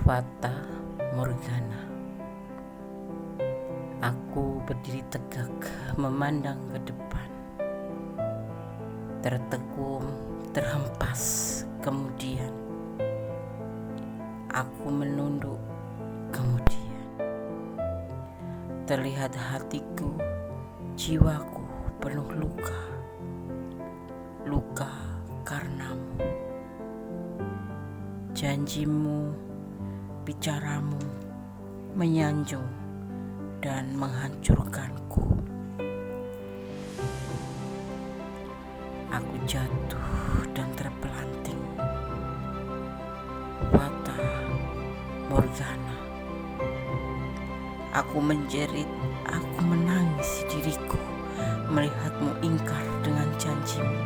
Fata Morgana. Aku berdiri tegak memandang ke depan, tertegun, terhempas. Kemudian aku menunduk. Kemudian terlihat hatiku, jiwaku penuh luka. Luka karenamu. Janjimu, bicaramu menyanjung dan menghancurkanku. Aku jatuh dan terpelanting. Fata Morgana. Aku menjerit, aku menangis diriku melihatmu ingkar dengan janjimu.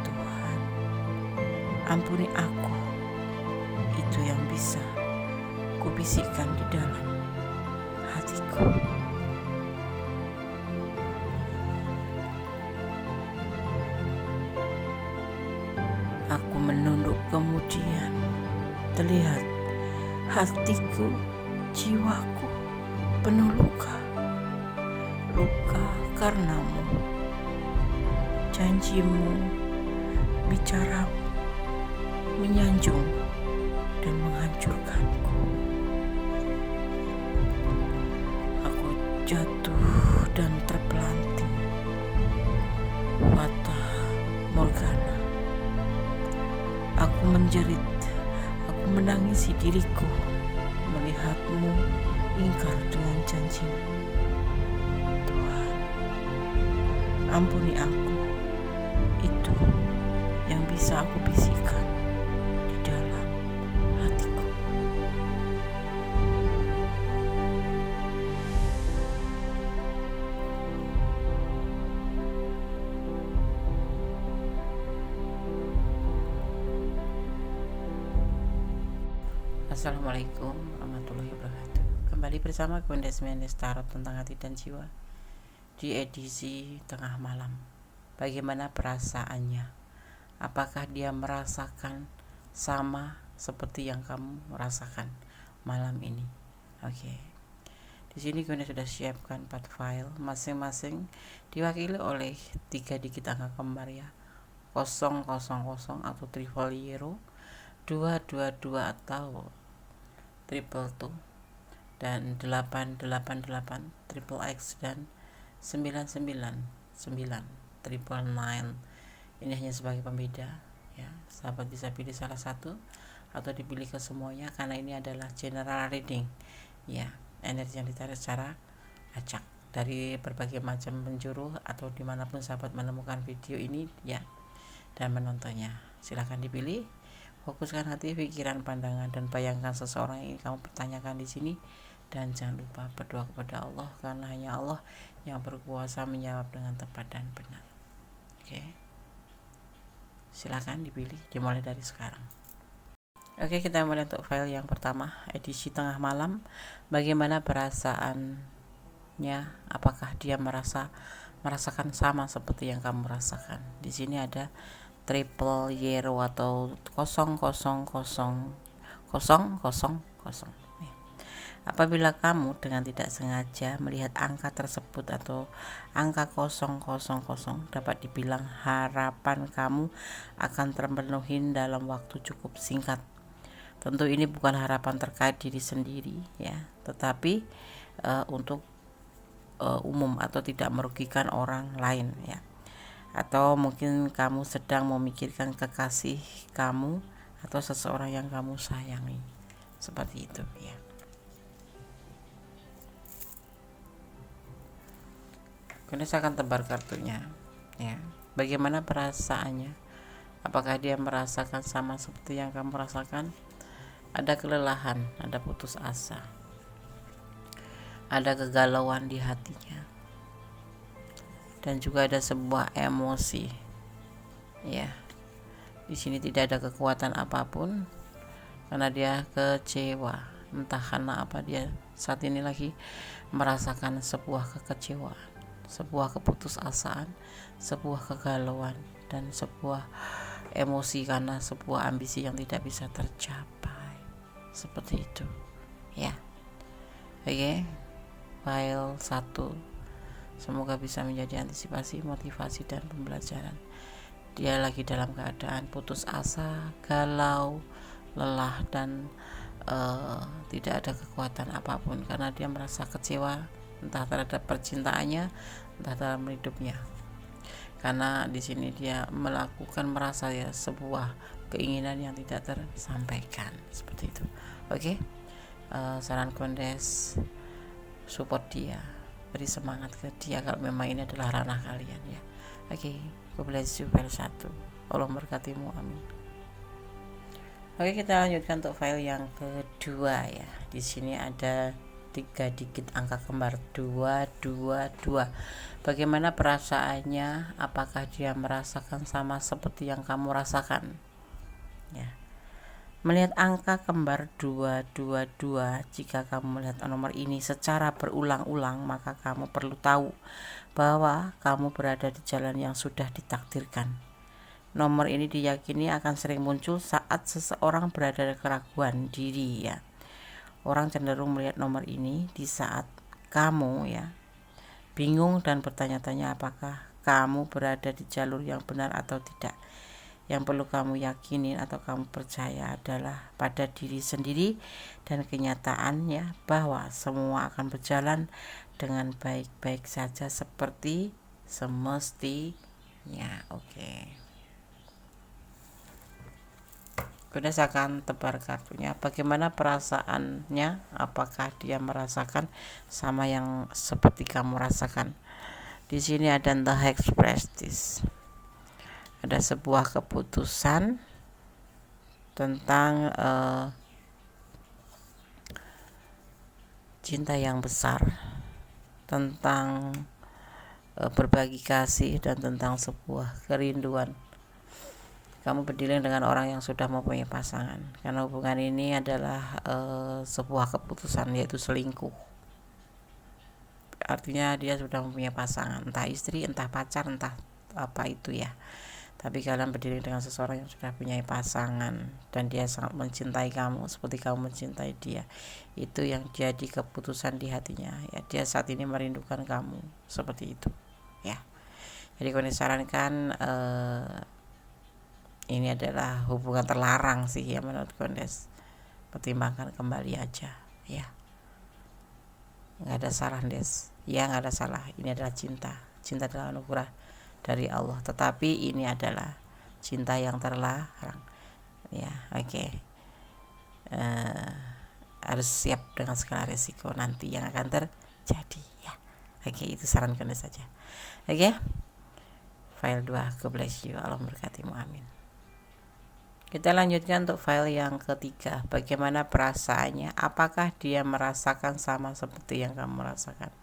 Tuhan, ampuni aku. Itu yang bisa kubisikkan di dalam hatiku. Aku menunduk, kemudian terlihat hatiku, jiwaku penuh luka. Luka karenamu. Janjimu, bicaramu menyanjung dan menghancurkanku. Aku jatuh dan terpelanting. Fata Morgana. Aku menjerit, aku menangisi diriku melihatmu ingkar dengan janjimu. Tuhan, ampuni aku. Itu yang bisa aku bisikkan di dalam hatiku. Assalamualaikum warahmatullahi wabarakatuh. Kembali bersama gue Desmendes Tarot tentang hati dan jiwa di edisi tengah malam. Bagaimana perasaannya? Apakah dia merasakan sama seperti yang kamu merasakan malam ini? Oke. Di sini gue sudah siapkan 4 file, masing-masing diwakili oleh 3 digit angka kembar ya. 000 atau triple zero, 222 atau triple two, dan 888 triple X, dan 999 triple nine. Ini hanya sebagai pembeda ya. Sahabat bisa pilih salah satu atau dipilih ke semuanya, karena ini adalah general reading ya. Energi yang ditarik secara acak dari berbagai macam penjuru atau dimanapun sahabat menemukan video ini ya dan menontonnya. Silahkan dipilih. Fokuskan hati, pikiran, pandangan, dan bayangkan seseorang yang kamu pertanyakan di sini. Dan jangan lupa berdoa kepada Allah, karena hanya Allah yang berkuasa menjawab dengan tepat dan benar. Oke. Silakan dipilih, dimulai dari sekarang. Oke, kita mulai untuk file yang pertama, edisi tengah malam. Bagaimana perasaannya? Apakah dia merasakan sama seperti yang kamu rasakan? Di sini ada triple zero atau 00000. Apabila kamu dengan tidak sengaja melihat angka tersebut atau angka 000, dapat dibilang harapan kamu akan terpenuhi dalam waktu cukup singkat. Tentu ini bukan harapan terkait diri sendiri ya, tetapi untuk umum atau tidak merugikan orang lain ya. Atau mungkin kamu sedang memikirkan kekasih kamu atau seseorang yang kamu sayangi, seperti itu ya. Kemudian saya akan tebar kartunya ya. Bagaimana perasaannya? Apakah dia merasakan sama seperti yang kamu rasakan? Ada kelelahan, ada putus asa, ada kegalauan di hatinya, dan juga ada sebuah emosi ya. Di sini tidak ada kekuatan apapun karena dia kecewa. Entah karena apa, dia saat ini lagi merasakan sebuah kekecewaan, sebuah keputusasaan, sebuah kegalauan, dan sebuah emosi karena sebuah ambisi yang tidak bisa tercapai. seperti itu ya. Oke, file 1 semoga bisa menjadi antisipasi, motivasi, dan pembelajaran. Dia lagi dalam keadaan putus asa, galau, lelah, dan tidak ada kekuatan apapun karena dia merasa kecewa entah terhadap percintaannya, entah dalam hidupnya. Karena di sini dia merasa ya sebuah keinginan yang tidak tersampaikan seperti itu. Oke, saran kondes, support dia, beri semangat ke dia kalau memang ini adalah ranah kalian ya. Oke, God bless you file 1. Allah memberkatimu, amin. Oke, kita lanjutkan untuk file yang kedua ya. Di sini ada 3 digit angka kembar 222. Bagaimana perasaannya? Apakah dia merasakan sama seperti yang kamu rasakan? Ya. Melihat angka kembar 222, jika kamu melihat nomor ini secara berulang-ulang, maka kamu perlu tahu bahwa kamu berada di jalan yang sudah ditakdirkan. Nomor ini diyakini akan sering muncul saat seseorang berada di keraguan diri ya. Orang cenderung melihat nomor ini di saat kamu ya bingung dan bertanya-tanya apakah kamu berada di jalur yang benar atau tidak. Yang perlu kamu yakini atau kamu percaya adalah pada diri sendiri dan kenyataannya bahwa semua akan berjalan dengan baik-baik saja seperti semestinya. Oke. Kemudian saya akan tebar kartunya. Bagaimana perasaannya? Apakah dia merasakan sama yang seperti kamu rasakan? Di sini ada the express this. Ada sebuah keputusan tentang cinta yang besar, tentang berbagi kasih, dan tentang sebuah kerinduan. Kamu berdialog dengan orang yang sudah mempunyai pasangan, karena hubungan ini adalah sebuah keputusan, yaitu selingkuh. Artinya dia sudah mempunyai pasangan, entah istri, entah pacar, entah apa itu ya. Tapi kalian berdiri dengan seseorang yang sudah punya pasangan dan dia sangat mencintai kamu seperti kamu mencintai dia. Itu yang jadi keputusan di hatinya ya. Dia saat ini merindukan kamu seperti itu ya. Jadi kau disarankan ini adalah hubungan terlarang sih ya menurut Kondes. Pertimbangkan kembali aja ya. Nggak ada salah Des. Ya nggak ada salah. Ini adalah cinta. Cinta adalah anugerah dari Allah, tetapi ini adalah cinta yang terlarang ya. Oke. Harus siap dengan segala resiko nanti yang akan terjadi ya. Oke, itu saran Kondes saja. Oke, file 2. God bless you, Allah memberkatimu, amin. Kita lanjutkan untuk file yang ketiga. Bagaimana perasaannya? Apakah dia merasakan sama seperti yang kamu rasakan?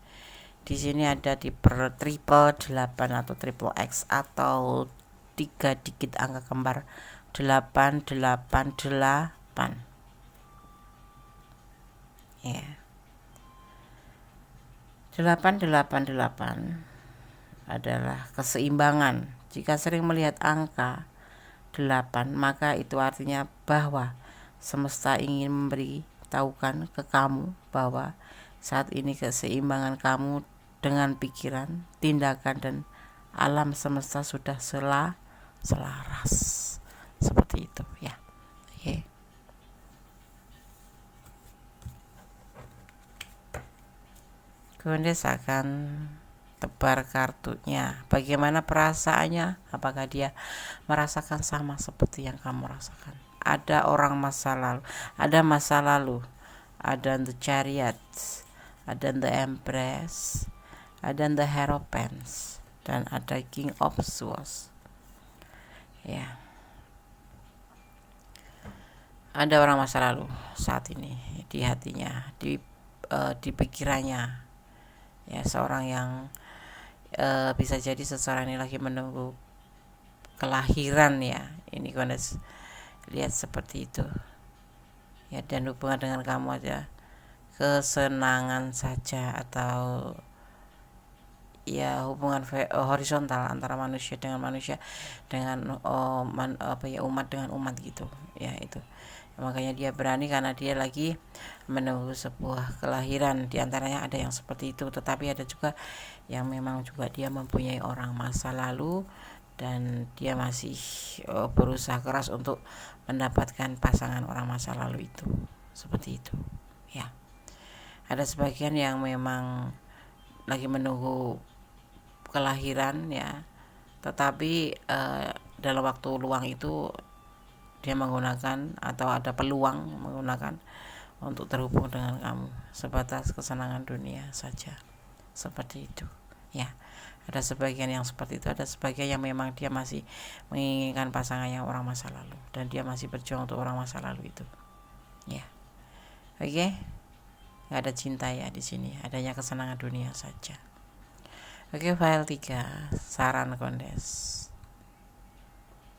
Di sini ada di triple 8 atau triple X atau 3 digit angka kembar 888. Ya. 888 adalah keseimbangan. Jika sering melihat angka 8, maka itu artinya bahwa semesta ingin memberitahukan ke kamu bahwa saat ini keseimbangan kamu dengan pikiran, tindakan, dan alam semesta sudah selaras seperti itu ya. Oke. Kemudian saya akan tebar kartunya. Bagaimana perasaannya? Apakah dia merasakan sama seperti yang kamu rasakan? Ada orang masa lalu, ada masa lalu, ada the Chariot, ada the Empress, ada the Hierophant, dan ada King of Swords ya. Ada orang masa lalu saat ini di hatinya, di pikirannya ya. Seorang yang bisa jadi seseorang ini lagi menunggu kelahiran ya. Ini Kondes lihat seperti itu ya. Dan hubungan dengan kamu aja kesenangan saja atau ya hubungan horizontal antara manusia dengan manusia, dengan umat dengan umat gitu ya. Itu makanya dia berani karena dia lagi menunggu sebuah kelahiran. Di antaranya ada yang seperti itu, tetapi ada juga yang memang juga dia mempunyai orang masa lalu dan dia masih berusaha keras untuk mendapatkan pasangan orang masa lalu itu, seperti itu ya. Ada sebagian yang memang lagi menunggu kelahiran ya, tetapi dalam waktu luang itu dia menggunakan atau ada peluang menggunakan untuk terhubung dengan kamu sebatas kesenangan dunia saja, seperti itu ya. Ada sebagian yang seperti itu, ada sebagian yang memang dia masih menginginkan pasangannya orang masa lalu dan dia masih berjuang untuk orang masa lalu itu ya. Oke. Gak ada cinta ya di sini, adanya kesenangan dunia saja. Oke, file 3, saran Kondes.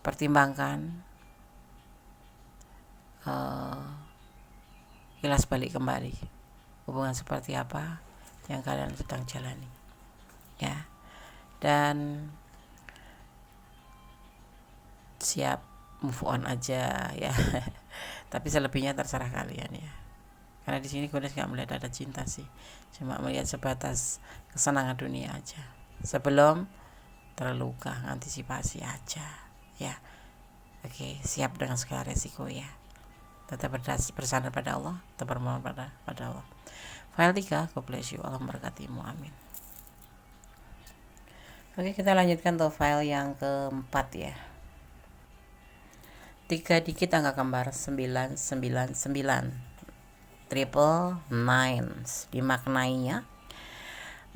Pertimbangkan, kilas balik kembali hubungan seperti apa yang kalian sedang jalani ya, dan siap move on aja ya. Tapi selebihnya terserah kalian ya, karena di sini Kondes nggak melihat ada cinta sih, cuma melihat sebatas kesenangan dunia aja sebelum terluka, antisipasi aja ya. Oke, siap dengan segala resiko ya, tetap bersandar pada Allah, tetap bermohon pada Allah. File 3, God bless you, Allah memberkatimu, amin. Oke, kita lanjutkan ke file yang keempat ya. 3 dikit angka kembar 999, triple nines, dimaknainya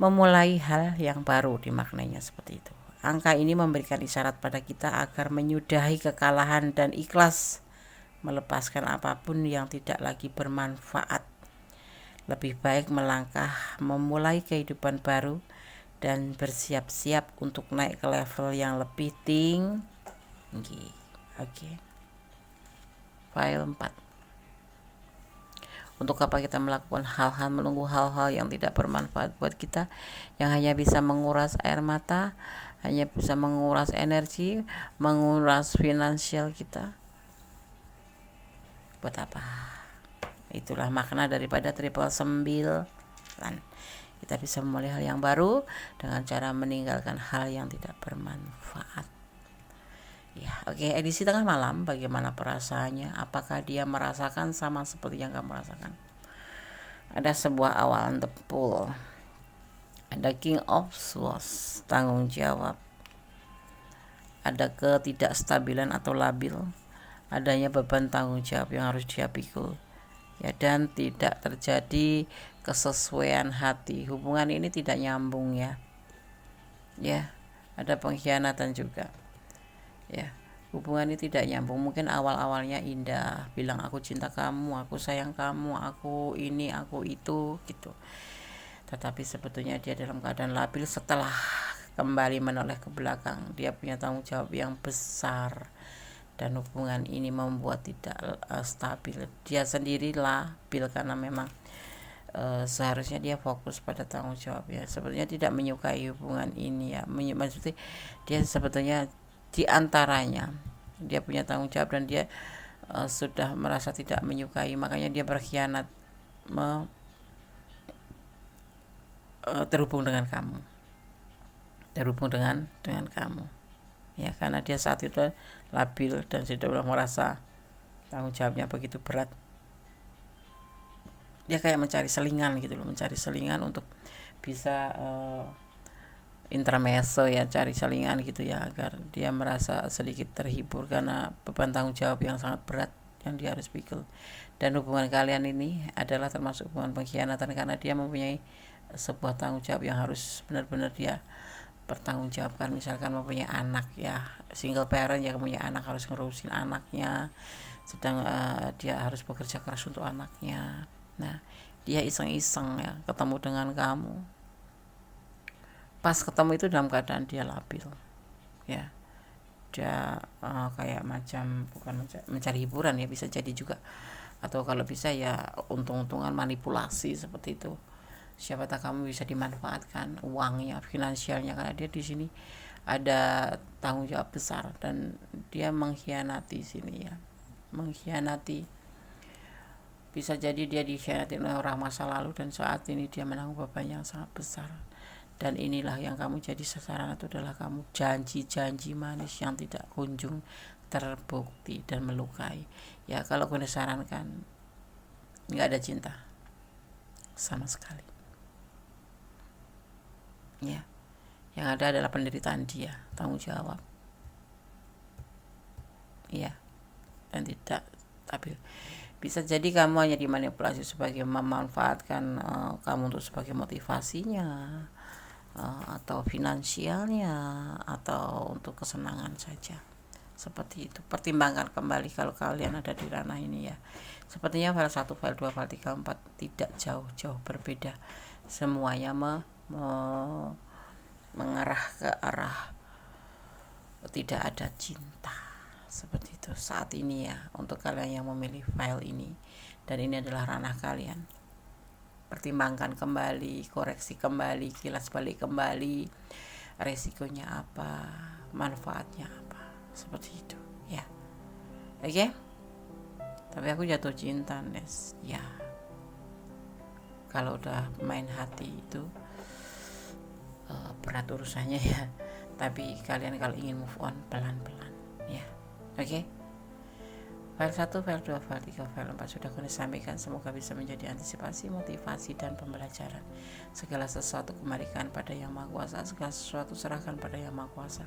memulai hal yang baru, dimaknainya seperti itu. Angka ini memberikan isyarat pada kita agar menyudahi kekalahan dan ikhlas melepaskan apapun yang tidak lagi bermanfaat. Lebih baik melangkah memulai kehidupan baru dan bersiap-siap untuk naik ke level yang lebih tinggi. Oke. File 4. Untuk apa kita melakukan hal-hal, menunggu hal-hal yang tidak bermanfaat buat kita, yang hanya bisa menguras air mata, hanya bisa menguras energi, menguras finansial kita? Buat apa? Itulah makna daripada triple 9. Kita bisa memulai hal yang baru dengan cara meninggalkan hal yang tidak bermanfaat ya. Oke, edisi tengah malam, bagaimana perasaannya? Apakah dia merasakan sama seperti yang kamu rasakan? Ada sebuah awalan the pool, ada King of Swords, tanggung jawab, ada ketidakstabilan atau labil, adanya beban tanggung jawab yang harus dia pikul ya, dan tidak terjadi kesesuaian hati. Hubungan ini tidak nyambung ya. Ada pengkhianatan juga ya. Hubungan ini tidak nyambung. Mungkin awal-awalnya indah, bilang aku cinta kamu, aku sayang kamu, aku ini, aku itu gitu. Tetapi sebetulnya dia dalam keadaan labil setelah kembali menoleh ke belakang. Dia punya tanggung jawab yang besar dan hubungan ini membuat tidak stabil. Dia sendiri labil karena memang seharusnya dia fokus pada tanggung jawabnya. Sebetulnya tidak menyukai hubungan ini ya. Maksudnya dia sebetulnya di antaranya dia punya tanggung jawab dan dia sudah merasa tidak menyukai, makanya dia berkhianat terhubung dengan kamu, ya, karena dia saat itu labil dan sudah merasa tanggung jawabnya begitu berat. Dia kayak mencari selingan gitu loh, untuk bisa intermezzo ya, cari selingan gitu ya, agar dia merasa sedikit terhibur karena beban tanggung jawab yang sangat berat yang dia harus pikul. Dan hubungan kalian ini adalah termasuk hubungan pengkhianatan karena dia mempunyai sebuah tanggung jawab yang harus benar-benar dia pertanggungjawabkan. Misalkan mempunyai anak ya, single parent yang punya anak, harus ngurusin anaknya, sedang dia harus bekerja keras untuk anaknya. Nah, dia iseng-iseng ya ketemu dengan kamu, pas ketemu itu dalam keadaan dia labil ya. Dia kayak macam bukan mencari hiburan ya, bisa jadi juga, atau kalau bisa ya untung-untungan manipulasi seperti itu, siapa tahu kamu bisa dimanfaatkan uangnya, finansialnya, karena dia di sini ada tanggung jawab besar dan dia mengkhianati sini ya, mengkhianati. Bisa jadi dia dikhianati oleh orang masa lalu dan saat ini dia menanggung beban yang sangat besar. Dan inilah yang kamu jadi sasaran, itu adalah kamu janji-janji manis yang tidak kunjung terbukti dan melukai. Ya kalau gue sarankan, nggak ada cinta sama sekali. Ya, yang ada adalah penderitaan dia, tanggung jawab. Ya, dan tidak, tapi bisa jadi kamu hanya dimanipulasi sebagai memanfaatkan kamu untuk sebagai motivasinya, atau finansialnya, atau untuk kesenangan saja. Seperti itu. Pertimbangkan kembali kalau kalian ada di ranah ini ya. Sepertinya file 1, file 2, file 3, 4 tidak jauh-jauh berbeda. Semuanya mengarah ke arah tidak ada cinta. Seperti itu saat ini ya, untuk kalian yang memilih file ini dan ini adalah ranah kalian. Pertimbangkan kembali, koreksi kembali, kilas balik kembali, resikonya apa, manfaatnya apa, seperti itu ya. Oke? Tapi aku jatuh cinta, Nes. Ya, kalau udah main hati itu berat urusannya ya. Tapi kalian kalau ingin move on pelan-pelan ya. Oke? File 1, file 2, file 3, file 4 sudah kami sampaikan. Semoga bisa menjadi antisipasi, motivasi, dan pembelajaran. Segala sesuatu kembalikan pada Yang Maha Kuasa. Segala sesuatu serahkan pada Yang Maha Kuasa.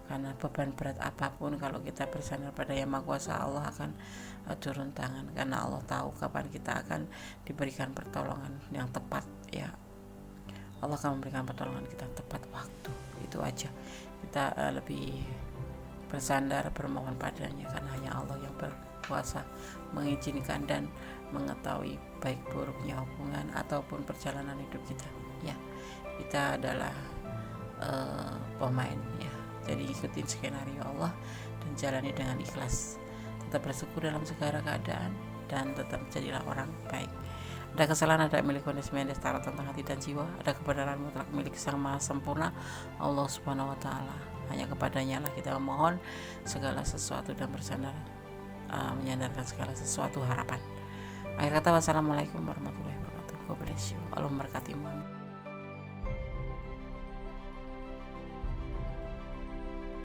Karena beban berat apapun kalau kita bersandar pada Yang Maha Kuasa, Allah akan turun tangan. Karena Allah tahu kapan kita akan diberikan pertolongan yang tepat ya. Allah akan memberikan pertolongan kita tepat waktu. Itu aja. Kita lebih bersandar, bermohon padanya, karena hanya Allah yang berkuasa mengizinkan dan mengetahui baik buruknya hubungan ataupun perjalanan hidup kita ya. Kita adalah pemain ya, jadi ikutin skenario Allah dan jalani dengan ikhlas. Tetap bersyukur dalam segala keadaan dan tetap jadilah orang baik. Ada kesalahan, ada milik kondisi mendes tarot tentang hati dan jiwa, ada kebenaran mutlak milik Sang Maha Sempurna Allah Subhanahu wa Ta'ala. Hanya kepadanya lah kita memohon segala sesuatu dan bersandar, menyandarkan segala sesuatu harapan. Akhir kata, wassalamualaikum warahmatullahi wabarakatuh. God bless you. Allah memberkati.